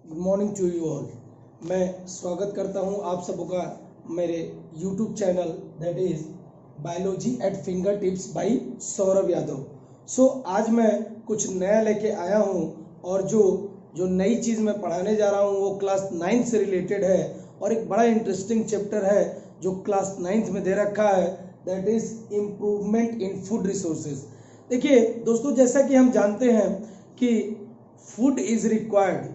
Good morning to you all. मैं स्वागत करता हूं आप सबों का मेरे YouTube channel that is biology at fingertips by Saurabh Yadav. So आज मैं कुछ नया लेके आया हूं और जो नई चीज़ मैं पढ़ाने जा रहा हूं वो क्लास 9 से रिलेटेड है और एक बड़ा इंटरेस्टिंग चैप्टर है जो क्लास 9th में दे रखा है, that is improvement in food resources. देखिए दोस्तों, जैसा कि हम जानते हैं कि फूड इज रिक्वायर्ड,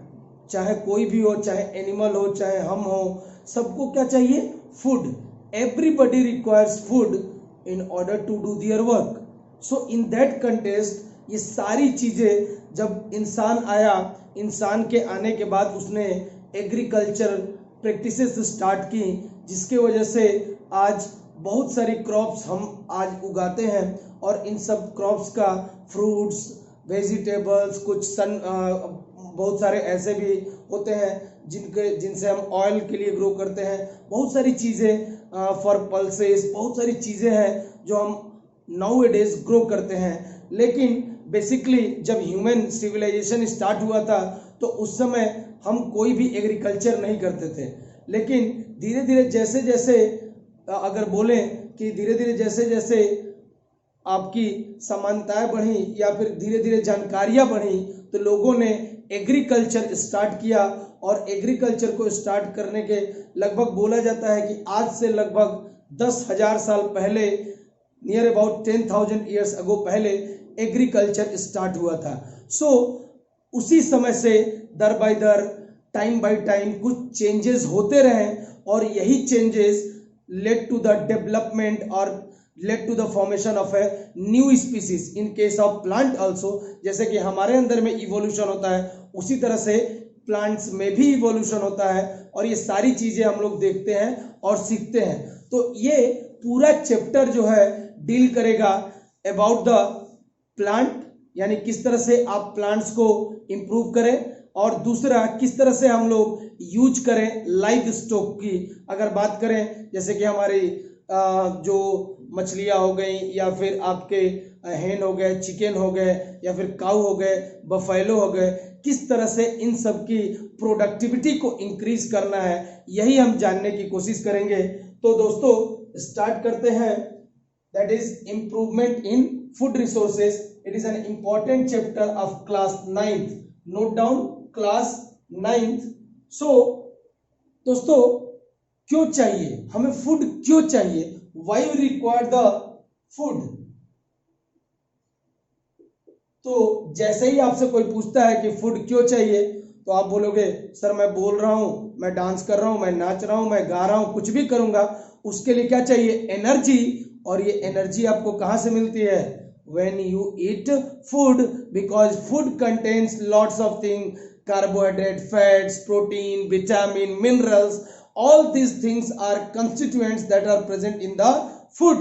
चाहे कोई भी हो, चाहे एनिमल हो, चाहे हम हो, सबको क्या चाहिए? Food. Everybody requires food in order to do their work. So in that context ये सारी चीजें जब इंसान आया, इंसान के आने के बाद उसने एग्रीकल्चर प्रैक्टिसेस स्टार्ट की, जिसके वजह से आज बहुत सारी क्रॉप्स हम आज उगाते हैं और इन सब क्रॉप्स का फ्रूट्स, वेजिटेबल्स, बहुत सारे ऐसे भी होते हैं जिनसे हम ऑयल के लिए ग्रो करते हैं। बहुत सारी चीज़ें फॉर पल्सेस, बहुत सारी चीज़ें हैं जो हम नाउ ए डेज ग्रो करते हैं। लेकिन बेसिकली जब ह्यूमन सिविलाइजेशन स्टार्ट हुआ था तो उस समय हम कोई भी एग्रीकल्चर नहीं करते थे। लेकिन धीरे धीरे जैसे जैसे अगर बोलें कि धीरे धीरे जैसे जैसे आपकी समानताएं बढ़ी या फिर धीरे धीरे जानकारियां बढ़ी तो लोगों ने एग्रीकल्चर स्टार्ट किया और एग्रीकल्चर को स्टार्ट करने के लगभग बोला जाता है कि आज से लगभग 10,000 साल पहले, नियर अबाउट 10,000 ईयर्स अगो पहले एग्रीकल्चर स्टार्ट हुआ था। सो उसी समय से दर बाय दर, टाइम बाय टाइम कुछ चेंजेस होते रहे और यही changes led to the development और led to the formation of a new species in case of plant also. जैसे कि हमारे अंदर में इवोल्यूशन होता है उसी तरह से प्लांट्स में भी इवोल्यूशन होता है और ये सारी चीजें हम लोग देखते हैं और सीखते हैं। तो ये पूरा चैप्टर जो है डील करेगा अबाउट द प्लांट, यानी किस तरह से आप प्लांट्स को इंप्रूव करें, और दूसरा किस तरह से हम लोग यूज करें लाइव स्टॉक की। अगर बात करें जैसे कि हमारी जो मछलियां हो गई या फिर आपके हेन हो गए, चिकन हो गए या फिर काऊ हो गए, बफेलो हो गए, किस तरह से इन सब की प्रोडक्टिविटी को इंक्रीज करना है, यही हम जानने की कोशिश करेंगे। तो दोस्तों स्टार्ट करते हैं, that is improvement in food resources. It is an important chapter of class 9th। Note down, class 9th। So दोस्तों, क्यों चाहिए हमें फूड? क्यों चाहिए? Why we require the food? तो जैसे ही आपसे कोई पूछता है कि फूड क्यों चाहिए तो आप बोलोगे सर मैं बोल रहा हूं, मैं डांस कर रहा हूं, मैं नाच रहा हूं, मैं गा रहा हूं, कुछ भी करूंगा, उसके लिए क्या चाहिए? एनर्जी। और ये एनर्जी आपको कहां से मिलती है? when you eat food, because food contains lots of things, carbohydrate, fats, protein, vitamin, minerals, all these things are constituents that are present in the food।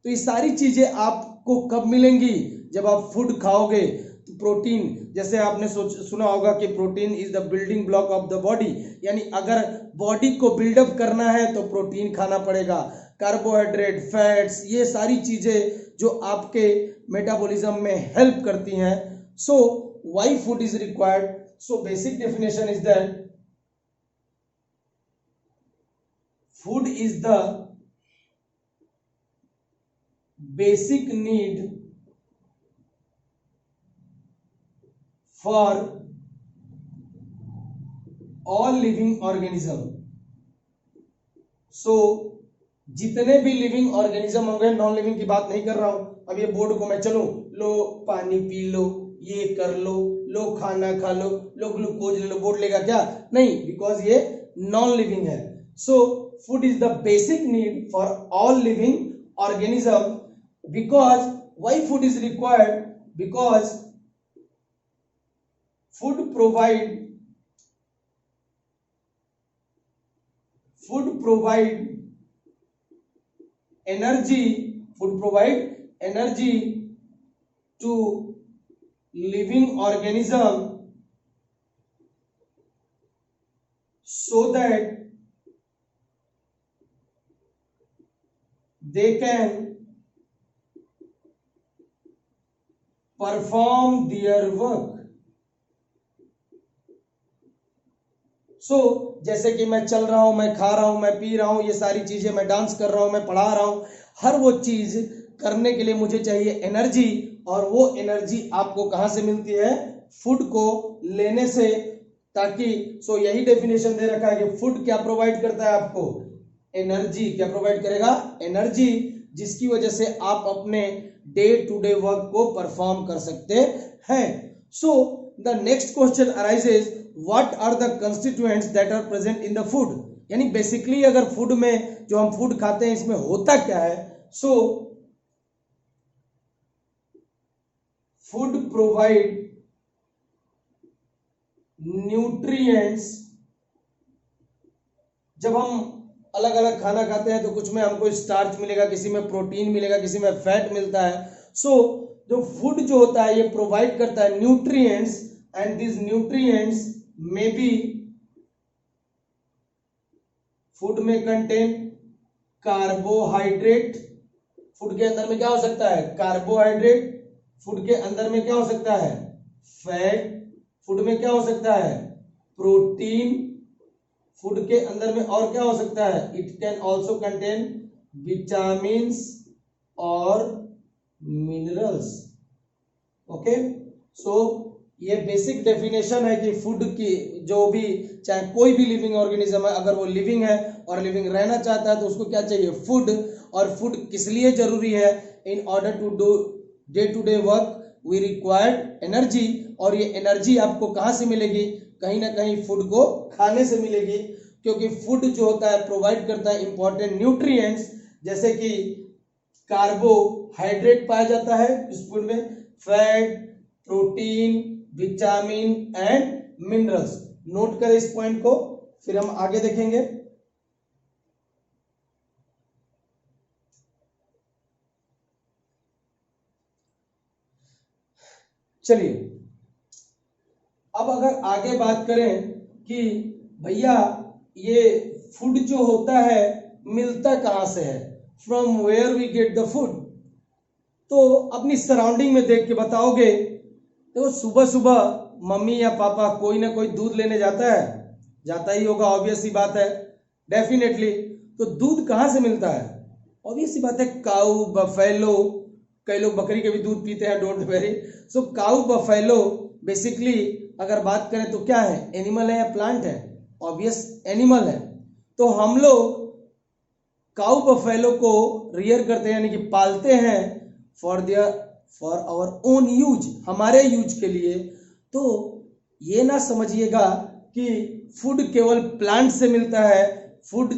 तो ये सारी चीजें आपको कब मिलेंगी? जब आप फूड खाओगे। तो प्रोटीन, जैसे आपने सुना होगा कि protein is the building block of the body, यानी अगर बॉडी को बिल्डअप करना है तो प्रोटीन खाना पड़ेगा। कार्बोहाइड्रेट, फैट्स, ये सारी चीजें जो आपके मेटाबॉलिज्म में हेल्प करती हैं। So why food is required? So basic definition is that food is the basic need for all living organism. सो जितने भी लिविंग ऑर्गेनिज्म होंगे, नॉन लिविंग की बात नहीं कर रहा हूं। अब ये बोर्ड को मैं चलूं, लो पानी पी लो, ये कर लो खाना खा लो ग्लूकोज ले लो, बोर्ड लेगा क्या? नहीं, बिकॉज ये नॉन लिविंग है। So food is the basic need for all living organism. Because why food is required? Because food provide energy to living organism so that they can perform their work। सो जैसे कि मैं चल रहा हूं, मैं खा रहा हूं, मैं पी रहा हूं, ये सारी चीजें, मैं डांस कर रहा हूं, मैं पढ़ा रहा हूं, हर वो चीज करने के लिए मुझे चाहिए एनर्जी। और वो एनर्जी आपको कहां से मिलती है? फूड को लेने से। ताकि यही डेफिनेशन दे रखा है कि फूड क्या प्रोवाइड करता है आपको? एनर्जी। क्या प्रोवाइड करेगा? एनर्जी, जिसकी वजह से आप अपने डे टू डे वर्क को परफॉर्म कर सकते हैं। So the next question arises, what are the constituents that are present in the food? यानी बेसिकली अगर फूड में जो हम फूड खाते हैं इसमें होता क्या है? So food provide nutrients. जब हम अलग अलग खाना खाते हैं तो कुछ में हमको स्टार्च मिलेगा, किसी में प्रोटीन मिलेगा, किसी में फैट मिलता है। जो फूड जो होता है ये प्रोवाइड करता है nutrients, and this nutrients may be, food में कंटेन कार्बोहाइड्रेट। फूड के अंदर में क्या हो सकता है? कार्बोहाइड्रेट। फूड के अंदर में क्या हो सकता है? फैट। फूड में क्या हो सकता है? प्रोटीन। फूड के अंदर में और क्या हो सकता है? It can also contain vitamins और मिनरल्स। ओके, ये बेसिक डेफिनेशन है कि फूड की जो भी, चाहे कोई भी लिविंग ऑर्गेनिज्म है, अगर वो लिविंग है और लिविंग रहना चाहता है तो उसको क्या चाहिए? फूड। और फूड किस लिए जरूरी है? In order to do day to day work we required energy. और ये एनर्जी आपको कहां से मिलेगी? कहीं ना कहीं फूड को खाने से मिलेगी, क्योंकि फूड जो होता है प्रोवाइड करता है इंपॉर्टेंट न्यूट्रिएंट्स, जैसे कि कार्बोहाइड्रेट पाया जाता है इस फूड में, fat, protein, vitamin and minerals. Note करें इस पॉइंट को, फिर हम आगे देखेंगे। चलिए, अब अगर आगे बात करें कि भैया ये फूड जो होता है मिलता कहां से है, from where we get the food, तो अपनी सराउंडिंग में देख के बताओगे। देखो, सुबह सुबह मम्मी या पापा कोई ना कोई दूध लेने जाता है, जाता ही होगा, ऑब्वियस सी बात है, डेफिनेटली। तो दूध कहां से मिलता है? ऑब्वियस सी बात है, काऊ, बफेलो। कई लोग बकरी के भी दूध पीते हैं, don't very. Cow, buffalo, basically अगर बात करें तो क्या है? एनिमल है या प्लांट है? ऑब्वियस एनिमल है। तो हम लोग काऊ बफेलो को रियर करते हैं, यानी कि पालते हैं फॉर आवर ओन यूज, हमारे यूज के लिए। तो ये ना समझिएगा कि फूड केवल प्लांट से मिलता है, फूड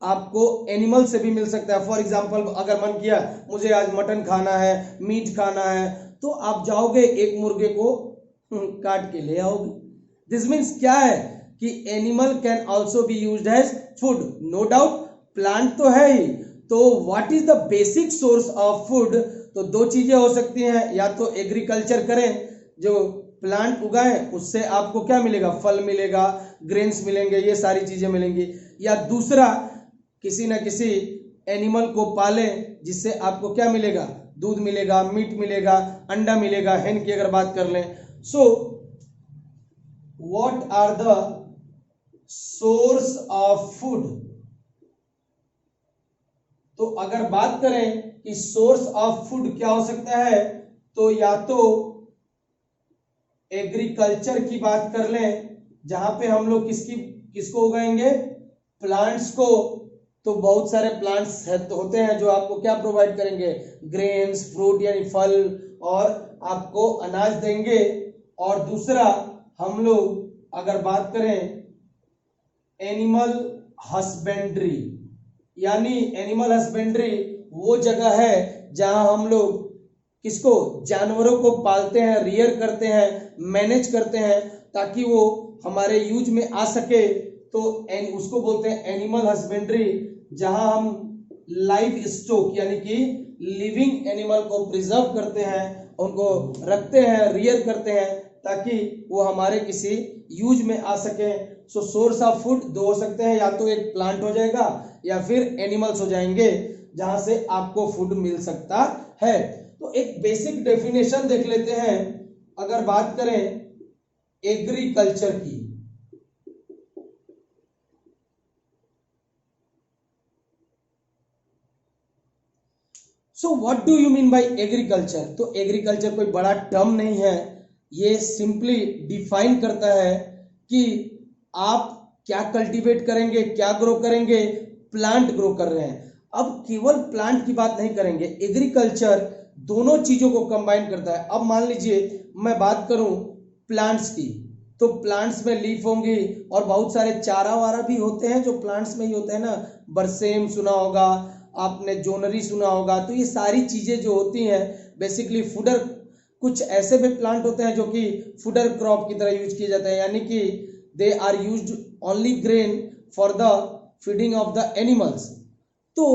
आपको एनिमल से भी मिल सकता है। फॉर एग्जाम्पल, अगर मन किया मुझे आज मटन खाना है, मीट खाना है, तो आप जाओगे एक मुर्गे को काट के ले आओगे। दिस मीन्स क्या है कि animal can also be used as food, no doubt. Plant तो है ही, तो what is the basic source of food? तो दो चीजें हो सकती हैं, या तो एग्रीकल्चर करें, जो प्लांट उगाएं, उससे आपको क्या मिलेगा? फल मिलेगा, ग्रेन्स मिलेंगे, ये सारी चीजें मिलेंगी। या दूसरा, किसी न किसी एनिमल को पालें, जिससे आपको क्या मिलेगा? दूध मिलेगा, मीट मिलेगा, अंडा मिलेगा, हेन की अगर बात कर लें। What are the source of food? तो अगर बात करें कि सोर्स ऑफ फूड क्या हो सकता है, तो या तो एग्रीकल्चर की बात कर लें, जहां पे हम लोग किसको उगाएंगे? प्लांट्स को। तो बहुत सारे प्लांट्स होते हैं जो आपको क्या प्रोवाइड करेंगे? ग्रेन्स, फ्रूट यानी फल, और आपको अनाज देंगे। और दूसरा, हम लोग अगर बात करें एनिमल हस्बेंड्री, यानी एनिमल हस्बेंड्री वो जगह है जहां हम लोग किसको? जानवरों को पालते हैं, रियर करते हैं, मैनेज करते हैं, ताकि वो हमारे यूज में आ सके। तो उसको बोलते हैं एनिमल हस्बेंड्री, जहां हम लाइव स्टॉक यानी कि लिविंग एनिमल को प्रिजर्व करते हैं, उनको रखते हैं, रियर करते हैं, ताकि वो हमारे किसी यूज में आ सके। सोर्स ऑफ फूड दो हो सकते हैं, या तो एक प्लांट हो जाएगा या फिर एनिमल्स हो जाएंगे, जहां से आपको फूड मिल सकता है। तो एक बेसिक डेफिनेशन देख लेते हैं। अगर बात करें एग्रीकल्चर की, so what do you mean by agriculture? तो एग्रीकल्चर कोई बड़ा टर्म नहीं है, ये सिंपली डिफाइन करता है कि आप क्या कल्टीवेट करेंगे, क्या ग्रो करेंगे, प्लांट ग्रो कर रहे हैं। अब केवल प्लांट की बात नहीं करेंगे, एग्रीकल्चर दोनों चीजों को कंबाइन करता है। अब मान लीजिए मैं बात करूं प्लांट्स की, तो प्लांट्स में लीफ होंगी और बहुत सारे चारा वारा भी होते हैं जो प्लांट्स में ही होते हैं ना, बरसेम सुना होगा आपने, जोनरी सुना होगा। तो ये सारी चीजें जो होती हैं बेसिकली फूडर, कुछ ऐसे भी प्लांट होते हैं जो कि फूडर क्रॉप की तरह यूज किए जाते हैं, यानी कि they are used only grain for the feeding of the animals. तो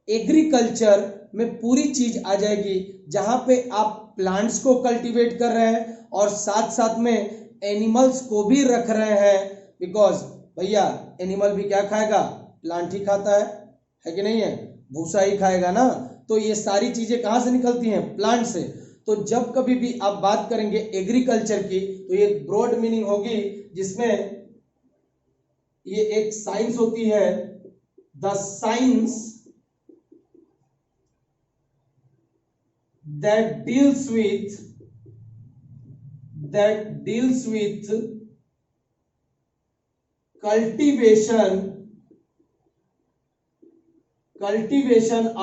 एग्रीकल्चर में पूरी चीज आ जाएगी जहां पे आप प्लांट्स को कल्टीवेट कर रहे हैं और साथ साथ में एनिमल्स को भी रख रहे हैं, बिकॉज भैया एनिमल भी क्या खाएगा, प्लांट ही खाता है कि नहीं है, भूसा ही खाएगा ना। तो ये सारी चीजें कहां से निकलती हैं, प्लांट से। तो जब कभी भी आप बात करेंगे एग्रीकल्चर की तो ये ब्रॉड मीनिंग होगी, जिसमें ये एक साइंस होती है, the science that deals with cultivation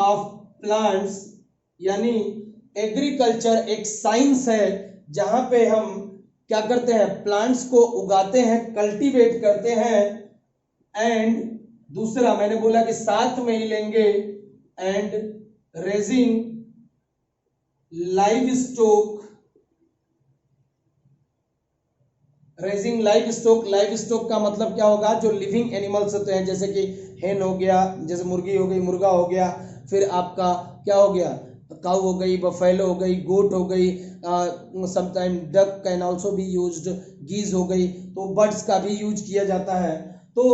of plants, यानी एग्रीकल्चर एक साइंस है जहां पे हम क्या करते हैं, प्लांट्स को उगाते हैं, कल्टीवेट करते हैं। एंड दूसरा मैंने बोला कि साथ में ही लेंगे, एंड रेजिंग लाइव स्टॉक का मतलब क्या होगा, जो लिविंग एनिमल्स होते हैं, जैसे कि हेन हो गया, जैसे मुर्गी हो गई, मुर्गा हो गया, फिर आपका क्या हो गया, काऊ हो गई, बफेलो हो गई, गोट हो गई, sometime duck can also be used, geese हो गई, तो बर्ड्स का भी यूज किया जाता है। तो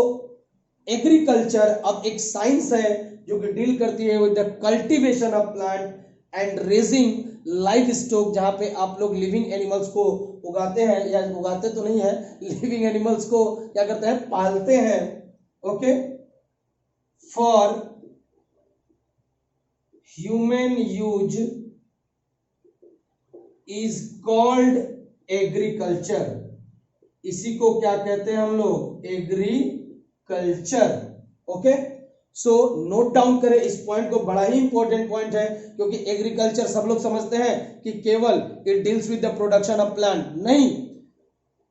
एग्रीकल्चर अब एक साइंस है जो कि डील करती है with the cultivation of plant and raising live stock, जहां पे आप लोग लिविंग एनिमल्स को उगाते हैं, या उगाते तो नहीं है, लिविंग एनिमल्स को क्या करते हैं, पालते हैं। Okay, for human use is called agriculture. इसी को क्या कहते हैं हम लोग, एग्रीकल्चर। ओके, सो नोट डाउन करें इस पॉइंट को, बड़ा ही इंपॉर्टेंट पॉइंट है, क्योंकि एग्रीकल्चर सब लोग समझते हैं कि केवल it deals with the production of plant, नहीं,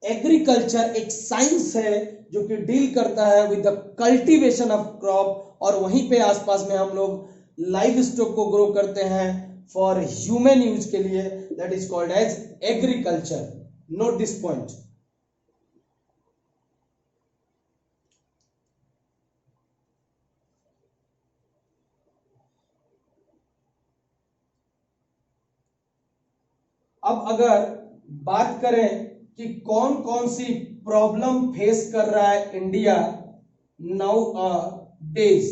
एग्रीकल्चर एक साइंस है जो कि डील करता है with the cultivation of crop, और वहीं पे आसपास में हम लोग लाइव स्टॉक को ग्रो करते हैं फॉर ह्यूमन यूज के लिए, that is called as agriculture. Note this point. अब अगर बात करें कि कौन कौन सी प्रॉब्लम फेस कर रहा है इंडिया नाउ डेज,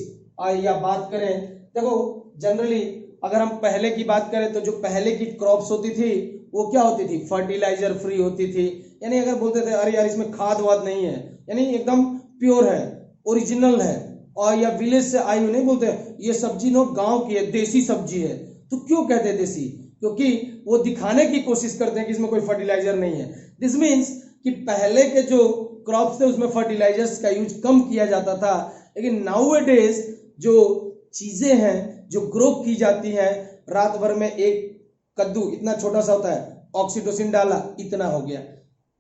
या बात करें, देखो जनरली अगर हम पहले की बात करें तो जो पहले की क्रॉप्स होती थी वो क्या होती थी, फर्टिलाइजर फ्री होती थी, यानी अगर बोलते थे अरे यार इसमें खाद वाद नहीं है, यानी एकदम प्योर है, ओरिजिनल है, और या विलेज से आई हुई, नहीं बोलते ये सब्जी नो गांव की है, देसी सब्जी है। तो क्यों कहते हैं देसी, क्योंकि वो दिखाने की कोशिश करते हैं कि इसमें कोई फर्टिलाइजर नहीं है। दिस मीन्स कि पहले के जो क्रॉप्स थे उसमें फर्टिलाइजर्स का यूज कम किया जाता था, लेकिन नाउअडेज जो चीजें हैं जो ग्रो की जाती हैं, रात भर में एक कद्दू इतना छोटा सा होता है, ऑक्सीटोसिन डाला इतना हो गया,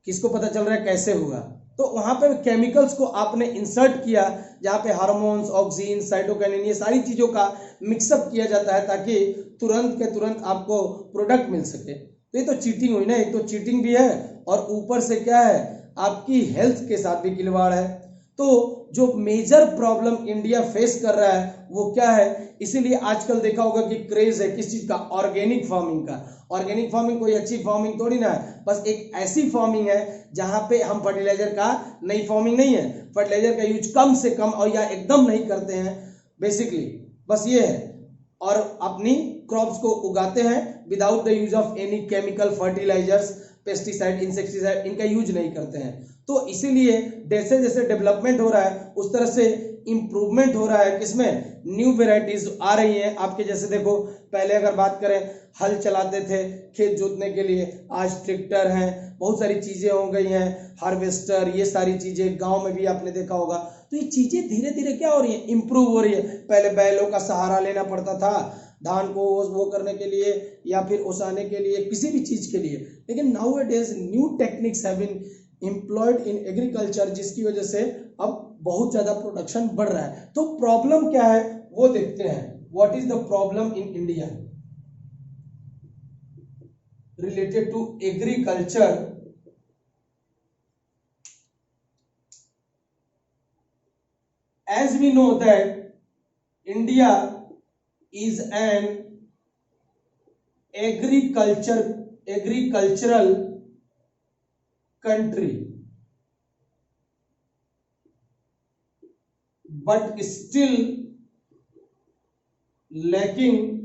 किसको पता चल रहा है कैसे हुआ, तो वहां पे केमिकल्स को आपने इंसर्ट किया, जहां पे हार्मोन्स, ऑक्सीन, साइटोकाइनिन, ये सारी चीजों का मिक्सअप किया जाता है ताकि तुरंत के तुरंत आपको प्रोडक्ट मिल सके। तो ये तो चीटिंग हुई ना, एक तो चीटिंग भी है और ऊपर से क्या है, आपकी हेल्थ के साथ भी खिलवाड़ है। तो जो मेजर प्रॉब्लम इंडिया फेस कर रहा है वो क्या है, इसीलिए आजकल देखा होगा कि क्रेज है किस चीज का, ऑर्गेनिक फार्मिंग का। ऑर्गेनिक फार्मिंग कोई अच्छी फार्मिंग थोड़ी ना है, बस एक ऐसी फार्मिंग है जहां पे हम फर्टिलाइजर का, नई फार्मिंग नहीं है, फर्टिलाइजर का यूज कम से कम और या एकदम नहीं करते हैं, बेसिकली बस ये है, और अपनी क्रॉप्स को उगाते हैं without the use of any chemical fertilizers, pesticide, insecticide इनका यूज नहीं करते हैं। तो इसीलिए जैसे जैसे डेवलपमेंट हो रहा है उस तरह से इंप्रूवमेंट हो रहा है, किसमें, न्यू वेराइटीज आ रही हैं आपके। जैसे देखो पहले अगर बात करें हल चलाते थे खेत जोतने के लिए, आज ट्रैक्टर हैं, बहुत सारी चीजें हो गई हैं, हार्वेस्टर, ये सारी चीजें गांव में भी आपने देखा होगा। तो ये चीजें धीरे धीरे क्या हो रही है, इंप्रूव हो रही है। पहले बैलों का सहारा लेना पड़ता था धान को वो करने के लिए या फिर ओसाने के लिए, किसी भी चीज के लिए, लेकिन now it is new techniques have been employed in agriculture, जिसकी वजह से अब बहुत ज्यादा प्रोडक्शन बढ़ रहा है। तो प्रॉब्लम क्या है वो देखते हैं। What is the problem in India related to agriculture? As we know that India is an agricultural country, but still lacking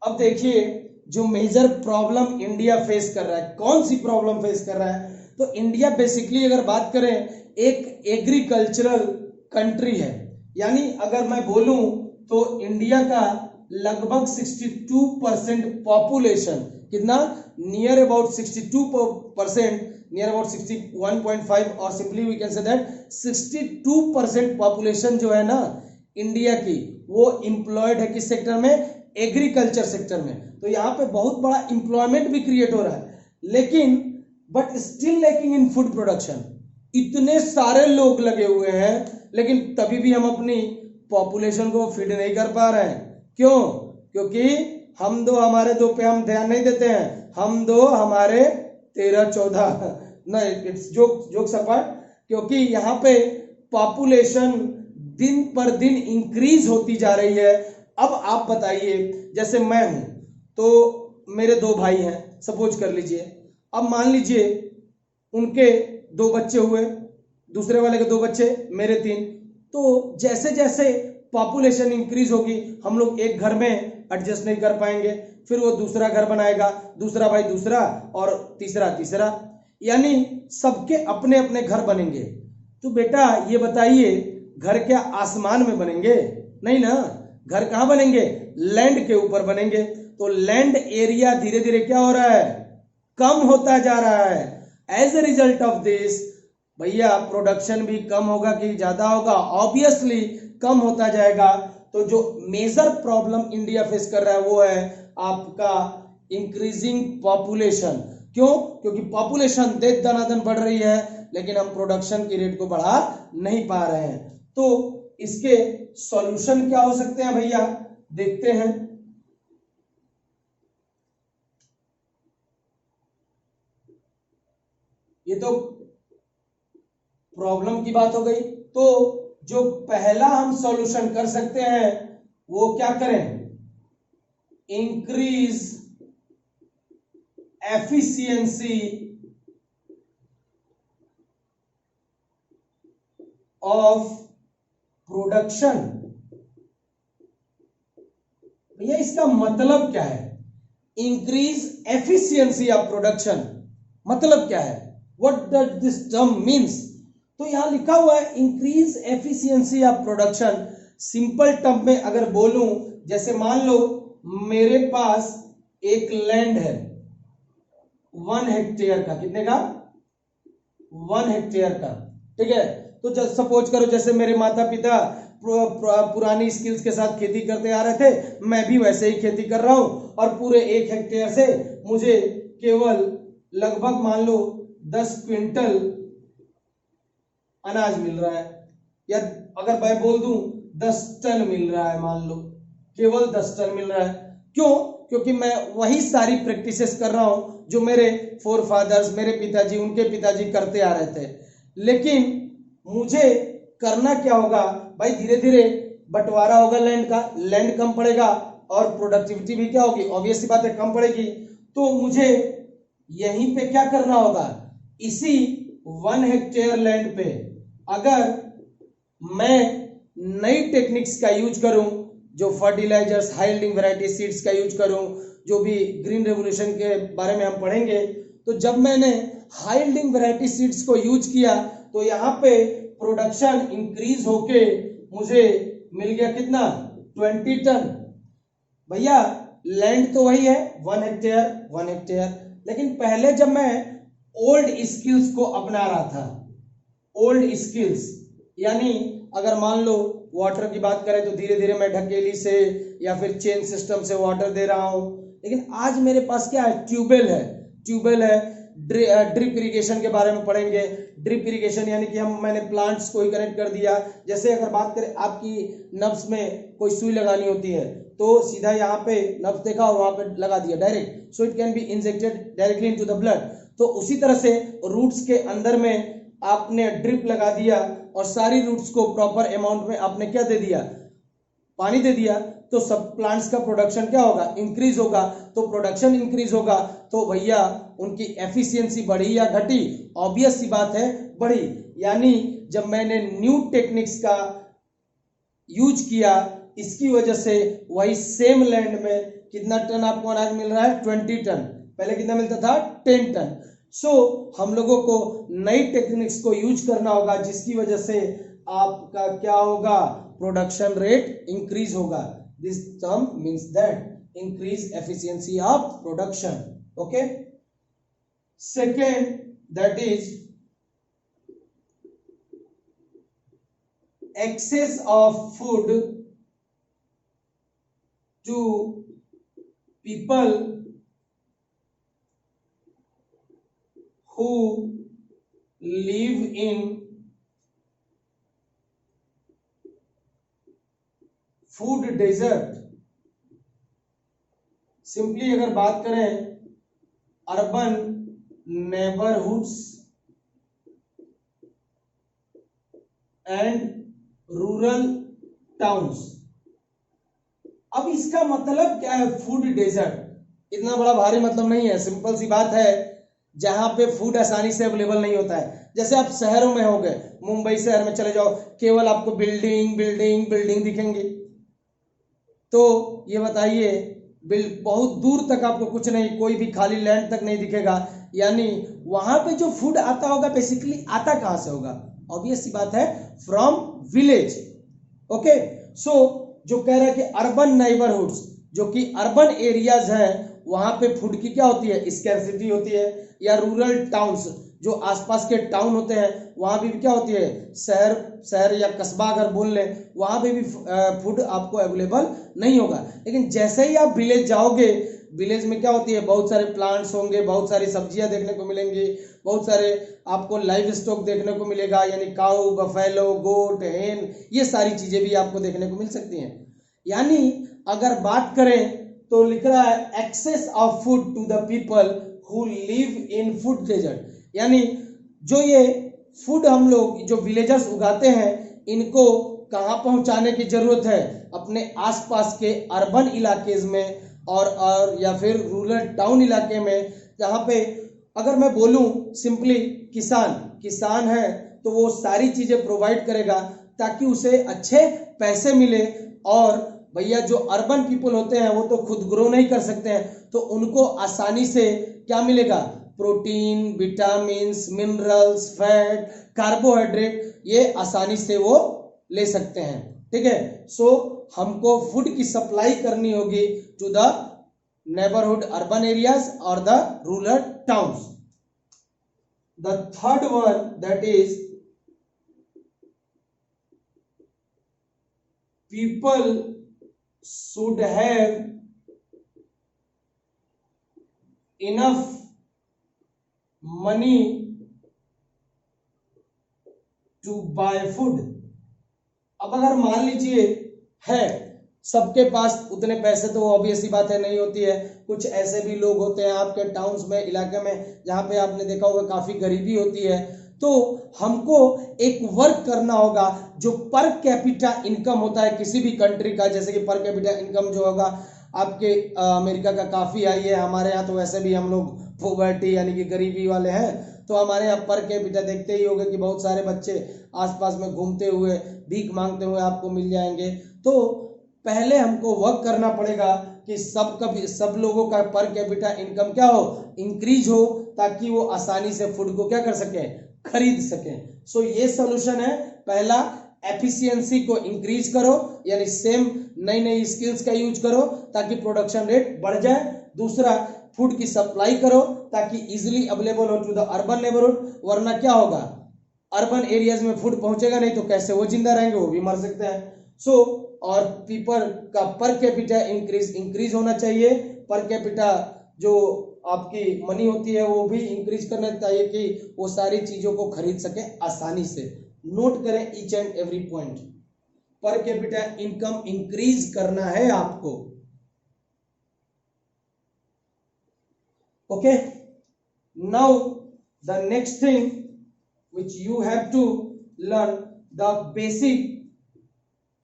अब देखिए जो मेजर प्रॉब्लम इंडिया फेस कर रहा है, कौन सी प्रॉब्लम फेस कर रहा है, तो इंडिया बेसिकली अगर बात करें एक एग्रीकल्चरल कंट्री है। यानी अगर मैं बोलूं तो इंडिया का लगभग 62% पॉपुलेशन, कितना, नियर अबाउट 62%, नियर अबाउट 61.5, और simply we can say that 62% population जो है ना इंडिया की, वो इंप्लॉयड है किस सेक्टर में, एग्रीकल्चर सेक्टर में। तो यहाँ पे बहुत बड़ा एम्प्लॉयमेंट भी क्रिएट हो रहा है, लेकिन but still lacking in food production. इतने सारे लोग लगे हुए हैं लेकिन तभी भी हम अपनी पॉपुलेशन को फीड नहीं कर पा रहे हैं। क्यों? क्योंकि हम दो हमारे दो पे हम ध्यान नहीं देते हैं, हम दो हमारे 13-14 नहीं, इट्स जोक्स अपार्ट, क्योंकि यहाँ पे पॉपुलेशन दिन पर दिन इंक्रीज होती जा रही है। अब आप बताइए, जैसे मैं हूं तो मेरे दो भाई हैं, सपोज कर लीजिए। अब मान लीजिए उनके 2 बच्चे हुए, दूसरे वाले के 2 बच्चे, मेरे 3। तो जैसे जैसे पॉपुलेशन इंक्रीज होगी हम लोग एक घर में एडजस्ट नहीं कर पाएंगे, फिर वो दूसरा घर बनाएगा, दूसरा भाई दूसरा, और तीसरा, यानी सबके अपने अपने घर बनेंगे। तो बेटा ये बताइए, घर क्या आसमान में बनेंगे? नहीं ना, घर कहां बनेंगे, लैंड के ऊपर बनेंगे। तो लैंड एरिया धीरे धीरे क्या हो रहा है, कम होता जा रहा है। As a result of this भैया प्रोडक्शन भी कम होगा कि ज्यादा होगा, ऑब्वियसली कम होता जाएगा। तो जो मेजर प्रॉब्लम इंडिया फेस कर रहा है वो है आपका इंक्रीजिंग पॉपुलेशन। क्यों? क्योंकि पॉपुलेशन दिन दनादन बढ़ रही है लेकिन हम प्रोडक्शन की रेट को बढ़ा नहीं पा रहे हैं। तो इसके सॉल्यूशन क्या हो सकते हैं भैया, देखते हैं। ये तो प्रॉब्लम की बात हो गई। तो जो पहला हम सॉल्यूशन कर सकते हैं वो क्या करें, इंक्रीज एफिशिएंसी ऑफ प्रोडक्शन। भैया इसका मतलब क्या है, इंक्रीज एफिशिएंसी ऑफ प्रोडक्शन मतलब क्या है, what does this term means? तो यहां लिखा हुआ है increase efficiency of production. Simple term में अगर बोलूं, जैसे मान लो मेरे पास एक लैंड है 1 हेक्टेयर का, कितने का, 1 हेक्टेयर का, ठीक है। तो जब सपोज करो जैसे मेरे माता पिता पुरानी स्किल्स के साथ खेती करते आ रहे थे, मैं भी वैसे ही खेती कर रहा हूं, और पूरे 1 हेक्टेयर से मुझे केवल लगभग मान लो 10 क्विंटल अनाज मिल रहा है, या अगर मैं बोल दूं 10 टन मिल रहा है, मान लो केवल 10 टन मिल रहा है। क्यों? क्योंकि मैं वही सारी प्रैक्टिसेस कर रहा हूं जो मेरे फोर फादर्स, मेरे पिताजी, उनके पिताजी करते आ रहे थे। लेकिन मुझे करना क्या होगा भाई, धीरे धीरे बंटवारा होगा लैंड का, लैंड कम पड़ेगा और प्रोडक्टिविटी भी क्या होगी, ऑब्वियस सी बात है कम पड़ेगी। तो मुझे यहीं पे क्या करना होगा, इसी 1 हेक्टेयर लैंड पे अगर मैं नई टेक्निक्स का यूज करूं, जो fertilizers, high yielding variety seeds का यूज करूं, जो भी ग्रीन रेवोल्यूशन के बारे में हम पढ़ेंगे, तो जब मैंने हाई यील्डिंग वैरायटी सीड्स को यूज किया तो यहाँ पे प्रोडक्शन इंक्रीज होके मुझे मिल गया कितना, 20 टन। भैया लैंड तो वही है 1 हेक्टेयर 1 हेक्टेयर, लेकिन पहले जब मैं ओल्ड स्किल्स को अपना रहा था, ओल्ड स्किल्स यानी अगर मान लो वाटर की बात करें तो धीरे धीरे मैं ढकेली से या फिर चेन सिस्टम से वाटर दे रहा हूं, लेकिन आज मेरे पास क्या है, ट्यूबवेल है, ट्यूबवेल है। ड्रिप इरिगेशन के बारे में पढ़ेंगे। ड्रिप इरिगेशन यानी कि मैंने प्लांट्स को ही कनेक्ट कर दिया। जैसे अगर बात करें आपकी नब्स में कोई सुई लगानी होती है तो सीधा यहाँ पे नब्स देखा और वहां पे लगा दिया direct, so it can be injected directly into the blood. तो उसी तरह से रूट्स के अंदर में आपने ड्रिप लगा दिया और सारी रूट्स को प्रॉपर अमाउंट में आपने क्या दे दिया, पानी दे दिया, तो सब प्लांट्स का प्रोडक्शन क्या होगा, इंक्रीज होगा। तो प्रोडक्शन इंक्रीज होगा तो भैया उनकी एफिशिएंसी बढ़ी या घटी, ऑब्वियस सी बात है बढ़ी। यानी जब मैंने न्यू टेक्निक्स का यूज किया, इसकी वजह से वही सेम लैंड में कितना टन आपको अनाज मिल रहा है, 20 टन। पहले कितना मिलता था, 10 टन। सो हम लोगों को नई टेक्निक्स को यूज करना होगा जिसकी वजह से आपका क्या होगा, प्रोडक्शन रेट इंक्रीज होगा। This term means that increase efficiency of production. Okay, second that is excess of food to people who live in food desert। Simply अगर बात करें urban neighbourhoods and rural towns. अब इसका मतलब क्या है, food desert इतना बड़ा भारी मतलब नहीं है, सिंपल सी बात है, जहां पे फूड आसानी से अवेलेबल नहीं होता है। जैसे आप शहरों में हो गए, मुंबई शहर में चले जाओ, केवल आपको बिल्डिंग बिल्डिंग बिल्डिंग दिखेंगी। तो ये बताइए, बहुत दूर तक आपको कुछ नहीं, कोई भी खाली लैंड तक नहीं दिखेगा। यानी वहां पे जो फूड आता होगा बेसिकली आता कहां से होगा, ऑब्वियस सी बात है, फ्रॉम विलेज। ओके, सो जो कह रहा है कि अर्बन नेबरहुड्स, जो कि अर्बन एरियाज हैं, वहां पे फूड की क्या होती है, स्कैर्सिटी होती है। या रूरल टाउन्स, जो आसपास के टाउन होते हैं, वहां भी क्या होती है, शहर या कस्बा अगर बोल लें, वहां पे भी फूड आपको अवेलेबल नहीं होगा। लेकिन जैसे ही आप विलेज जाओगे, विलेज में क्या होती है, बहुत सारे प्लांट्स होंगे, बहुत सारी सब्जियां देखने को मिलेंगी, बहुत सारे आपको लाइव स्टॉक देखने को मिलेगा, यानी काऊ, बफेलो, गोट, हेन, ये सारी चीजें भी आपको देखने को मिल सकती हैं। यानी अगर बात करें तो लिख रहा है access of food to the people who live in food desert. यानी जो ये फूड हम लोग जो विलेजर्स उगाते हैं, इनको कहाँ पहुंचाने की जरूरत है, अपने आसपास के अर्बन इलाकेज में और या फिर रूरल टाउन इलाके में, जहाँ पे अगर मैं बोलूं सिंपली किसान है तो वो सारी चीजें प्रोवाइड करेगा ताकि उसे अच्छे पैसे मिले। और भैया जो अर्बन पीपल होते हैं वो तो खुद ग्रो नहीं कर सकते हैं, तो उनको आसानी से क्या मिलेगा, protein, vitamins, minerals, fat, carbohydrate, ये आसानी से वो ले सकते हैं। ठीक है, सो हमको फूड की सप्लाई करनी होगी to the neighbourhood urban areas और the rural towns. The third one that is people should have enough money to buy food। अब अगर मान लीजिए है सबके पास उतने पैसे, तो ऑब्वियस सी बात है नहीं होती है, कुछ ऐसे भी लोग होते हैं आपके टाउन्स में, इलाके में, जहाँ पे आपने देखा होगा काफी गरीबी होती है, तो हमको एक वर्क करना होगा जो पर कैपिटा इनकम होता है किसी भी कंट्री का, जैसे कि पर कैपिटा इनकम जो होगा आपके अमेरिका का काफी हाई है, हमारे यहाँ तो वैसे भी हम लोग पॉवर्टी यानी कि गरीबी वाले हैं, तो हमारे यहाँ पर कैपिटा देखते ही होंगे कि बहुत सारे बच्चे आसपास में घूमते हुए भीख मांगते हुए आपको मिल जाएंगे। तो पहले हमको वर्क करना पड़ेगा कि सब लोगों का पर कैपिटा इनकम क्या हो, इंक्रीज हो, ताकि वो आसानी से फूड को क्या कर सके, खरीद सके। सो ये सोल्यूशन है। पहला, एफिशिएंसी को इंक्रीज करो, यानी सेम नई नई स्किल्स का यूज करो ताकि प्रोडक्शन रेट बढ़ जाए। दूसरा, फूड की सप्लाई करो ताकि इजिली अवेलेबल हो टू द अर्बन नेबरहुड, वरना क्या होगा, अर्बन एरियाज में फूड पहुंचेगा नहीं तो कैसे वो जिंदा रहेंगे, वो भी मर सकते हैं। सो और पीपल का पर कैपिटा इंक्रीज होना चाहिए, पर कैपिटा जो आपकी मनी होती है वो भी इंक्रीज करना चाहिए कि वो सारी चीजों को खरीद सके आसानी से। नोट करें each and every point, per capita income increase करना है आपको। Okay, now the next thing which you have to learn, the basic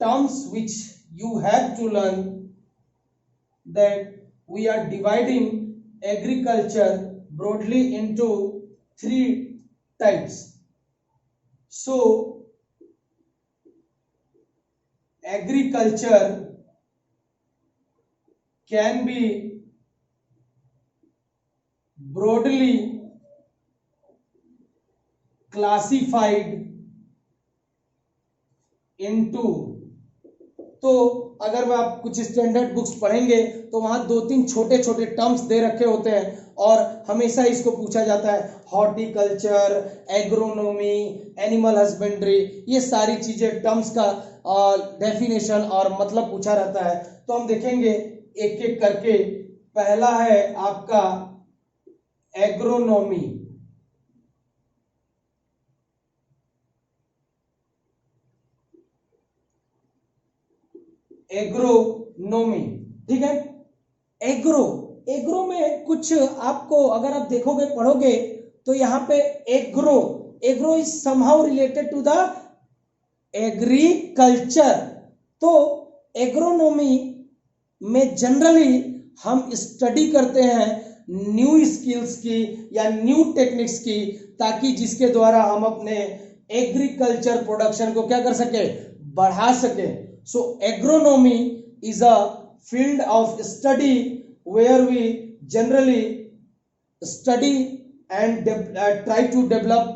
terms which you have to learn, that we are dividing agriculture broadly into 3 types. So agriculture can be broadly classified into, तो अगर वह आप कुछ standard books पढ़ेंगे तो वहां 2-3 छोटे छोटे टर्म्स दे रखे होते हैं और हमेशा इसको पूछा जाता है, हॉर्टिकल्चर, एग्रोनॉमी, एनिमल हस्बेंड्री, ये सारी चीजें टर्म्स का डेफिनेशन और मतलब पूछा रहता है। तो हम देखेंगे एक एक करके। पहला है आपका एग्रोनॉमी। एग्रोनॉमी, ठीक है। एग्रो में कुछ आपको अगर आप देखोगे पढ़ोगे तो यहाँ पे agro is somehow related to the agriculture. तो एग्रोनॉमी में जनरली हम स्टडी करते हैं न्यू स्किल्स की या न्यू टेक्निक्स की, ताकि जिसके द्वारा हम अपने एग्रीकल्चर प्रोडक्शन को क्या कर सके, बढ़ा सके। So agronomy is a field of study where we generally study and try to develop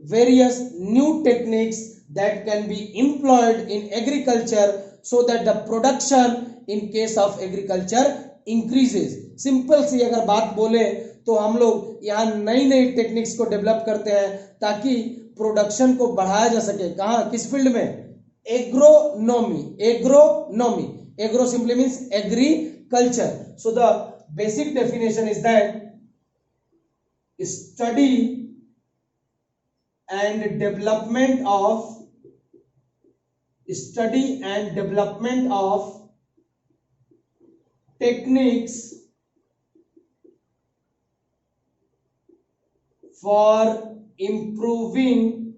various new techniques that can be employed in agriculture so that the production in case of agriculture increases. Simple सी अगर बात बोले तो हम लोग यहाँ नई नई टेक्निक्स को डेवलप करते हैं ताकि प्रोडक्शन को बढ़ाया जा सके। कहाँ, किस फील्ड में, agronomy. Agro simply means agriculture. So the basic definition is that study and development of techniques for improving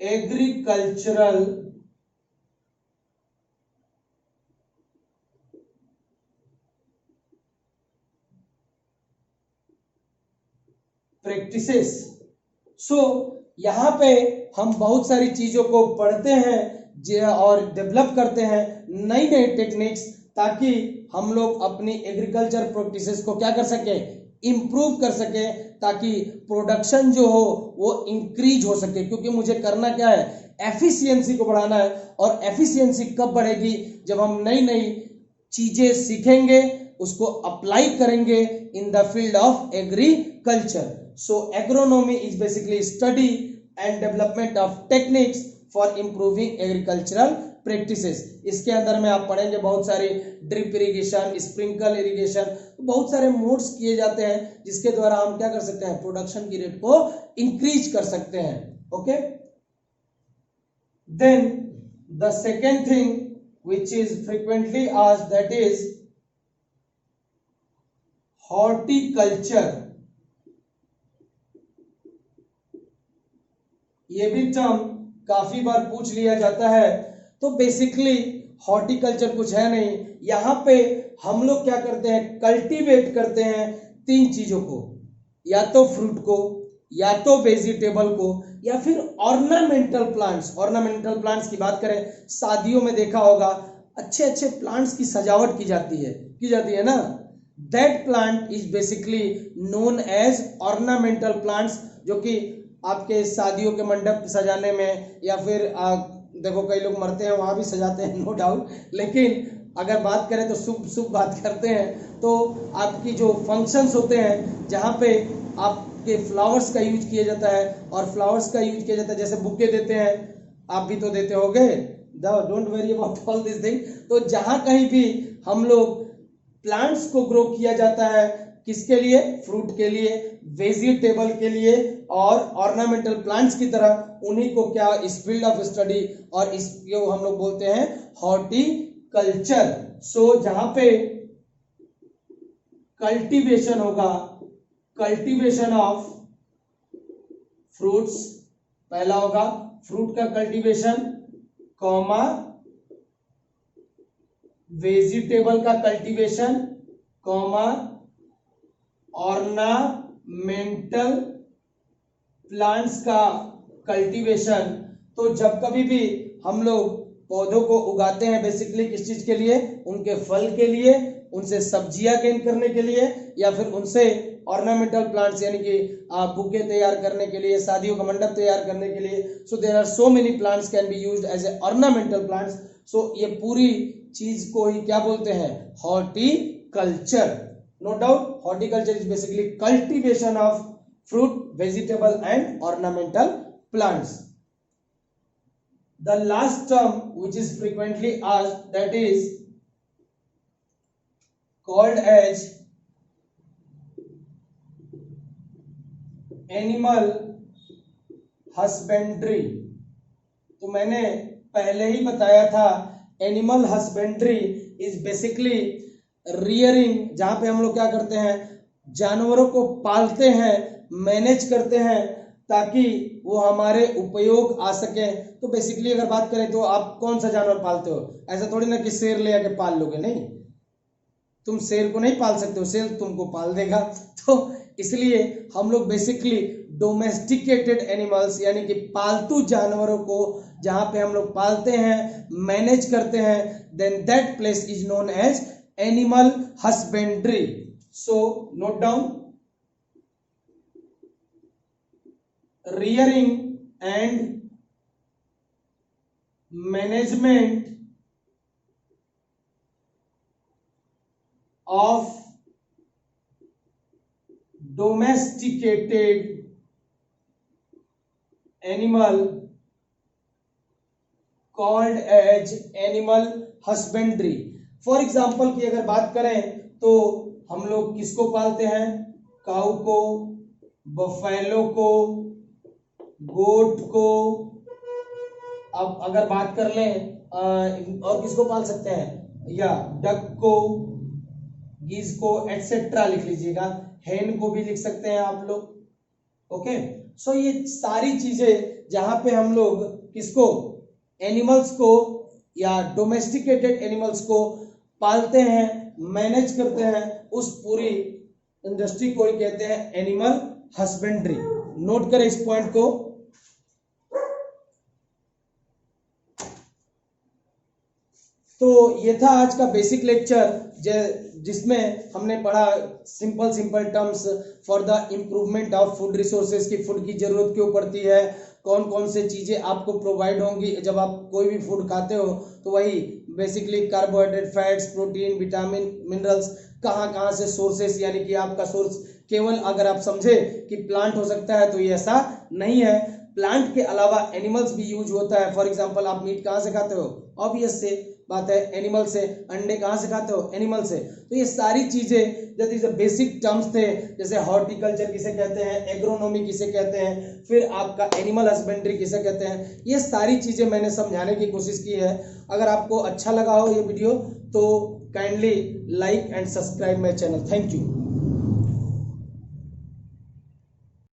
agricultural practices। सो यहाँ पे हम बहुत सारी चीजों को पढ़ते हैं और डेवलप करते हैं नई नई टेक्निक्स, ताकि हम लोग अपनी एग्रीकल्चर प्रैक्टिसेस को क्या कर सके, इम्प्रूव कर सके, ताकि प्रोडक्शन जो हो वो इंक्रीज हो सके। क्योंकि मुझे करना क्या है, एफिशिएंसी को बढ़ाना है। और एफिशिएंसी कब बढ़ेगी, जब हम नई नई चीजें सीखेंगे, उसको अप्लाई करेंगे in the field of agriculture. So agronomy is basically study and development of techniques for improving agricultural practices. इसके अंदर में आप पढ़ेंगे बहुत सारी ड्रिप इरिगेशन, स्प्रिंकल इरिगेशन, बहुत सारे मोड्स किए जाते हैं जिसके द्वारा हम क्या कर सकते हैं, प्रोडक्शन की रेट को इंक्रीज कर सकते हैं। Okay, Then the second thing which is frequently asked, that is horticulture. ये भी टर्म काफी बार पूछ लिया जाता है। तो बेसिकली हॉर्टिकल्चर कुछ है नहीं, यहाँ पे हम लोग क्या करते हैं, कल्टीवेट करते हैं तीन चीजों को, या तो फ्रूट को, या तो वेजिटेबल को, या फिर ऑर्नामेंटल प्लांट्स। ऑर्नामेंटल प्लांट्स की बात करें, शादियों में देखा होगा अच्छे अच्छे प्लांट्स की सजावट की जाती है ना। That plant is basically known as ornamental plants, जो कि आपके शादियों के मंडप सजाने में, या फिर देखो कई लोग मरते हैं वहां भी सजाते हैं, नो डाउट। लेकिन अगर बात करें तो शुभ बात करते हैं, तो आपकी जो फंक्शंस होते हैं जहाँ पे आपके फ्लावर्स का यूज किया जाता है, और फ्लावर्स का यूज किया जाता है, जैसे बुके देते हैं, आप भी तो देते होगे, don't worry about all this thing. तो जहां कहीं भी हम लोग प्लांट्स को ग्रो किया जाता है, किसके लिए, फ्रूट के लिए, वेजिटेबल के लिए, और ऑर्नामेंटल प्लांट्स की तरह, उन्हीं को क्या, इस फील्ड ऑफ स्टडी और इसको हम लोग बोलते हैं हॉर्टिकल्चर। सो जहां पे कल्टीवेशन होगा, कल्टीवेशन ऑफ फ्रूट्स, पहला होगा फ्रूट का कल्टीवेशन, कॉमा वेजिटेबल का कल्टीवेशन, कॉमा ऑर्नामेंटल प्लांट्स का कल्टीवेशन। तो जब कभी भी हम लोग पौधों को उगाते हैं, बेसिकली किस चीज के लिए, उनके फल के लिए, उनसे सब्जियां गेन करने के लिए, या फिर उनसे ऑर्नामेंटल प्लांट्स यानी कि बुके तैयार करने के लिए, शादियों का मंडप तैयार करने के लिए। So there are so many plants can be used as a ornamental plants. So ये पूरी चीज को ही क्या बोलते हैं, horticulture. No doubt horticulture is basically cultivation of fruit, vegetable and ornamental plants. The last term which is frequently asked, that is called as animal husbandry. तो मैंने पहले ही बताया था, animal husbandry is basically rearing, जहां पे हम लोग क्या करते हैं, जानवरों को पालते हैं, मैनेज करते हैं, ताकि वो हमारे उपयोग आ सके। तो बेसिकली अगर बात करें तो आप कौन सा जानवर पालते हो, ऐसा थोड़ी ना कि शेर ले आके पाल लोगे, नहीं, तुम शेर को नहीं पाल सकते हो, शेर तुमको पाल देगा। तो इसलिए हम लोग बेसिकली डोमेस्टिकेटेड एनिमल्स यानी कि पालतू जानवरों को जहां पे हम लोग पालते हैं, मैनेज करते हैं, then that place is known as animal husbandry. So note down, rearing and management of domesticated animal called as animal husbandry। For example की अगर बात करें तो हम लोग किसको पालते हैं, काऊ को, बफेलो को, गोट को। अब अगर बात कर लें और किसको पाल सकते हैं, या डक को, गीज को, एटसेट्रा लिख लीजिएगा, हेन को भी लिख सकते हैं आप लोग। ओके, सो ये सारी चीजें जहां पे हम लोग किसको, एनिमल्स को या डोमेस्टिकेटेड एनिमल्स को पालते हैं, मैनेज करते हैं, उस पूरी इंडस्ट्री को ही कहते हैं एनिमल हस्बेंड्री। नोट करें इस पॉइंट को। तो ये था आज का बेसिक लेक्चर, जिसमें हमने पढ़ा simple terms for the improvement of food resources की फूड की जरूरत क्यों पड़ती है, कौन कौन से चीजें आपको प्रोवाइड होंगी जब आप कोई भी फूड खाते हो। तो वही basically carbohydrate, fats, protein, vitamin, minerals, कहाँ से सोर्सेस, यानी कि आपका सोर्स केवल अगर आप समझे कि प्लांट हो सकता है तो ये ऐसा नहीं है, प्लांट के अलावा एनिमल्स भी यूज होता है। फॉर एग्जाम्पल आप मीट कहाँ से खाते हो, ऑब्वियस से बात है एनिमल से, अंडे कहाँ से खाते हो, एनिमल से। तो ये सारी चीजें जैसे बेसिक टर्म्स थे, जैसे हॉर्टिकल्चर किसे कहते हैं, एग्रोनॉमी किसे कहते हैं, फिर आपका एनिमल हस्बेंड्री किसे कहते हैं, ये सारी चीजें मैंने समझाने की कोशिश की है। अगर आपको अच्छा लगा हो ये वीडियो तो kindly like and subscribe my channel. Thank you.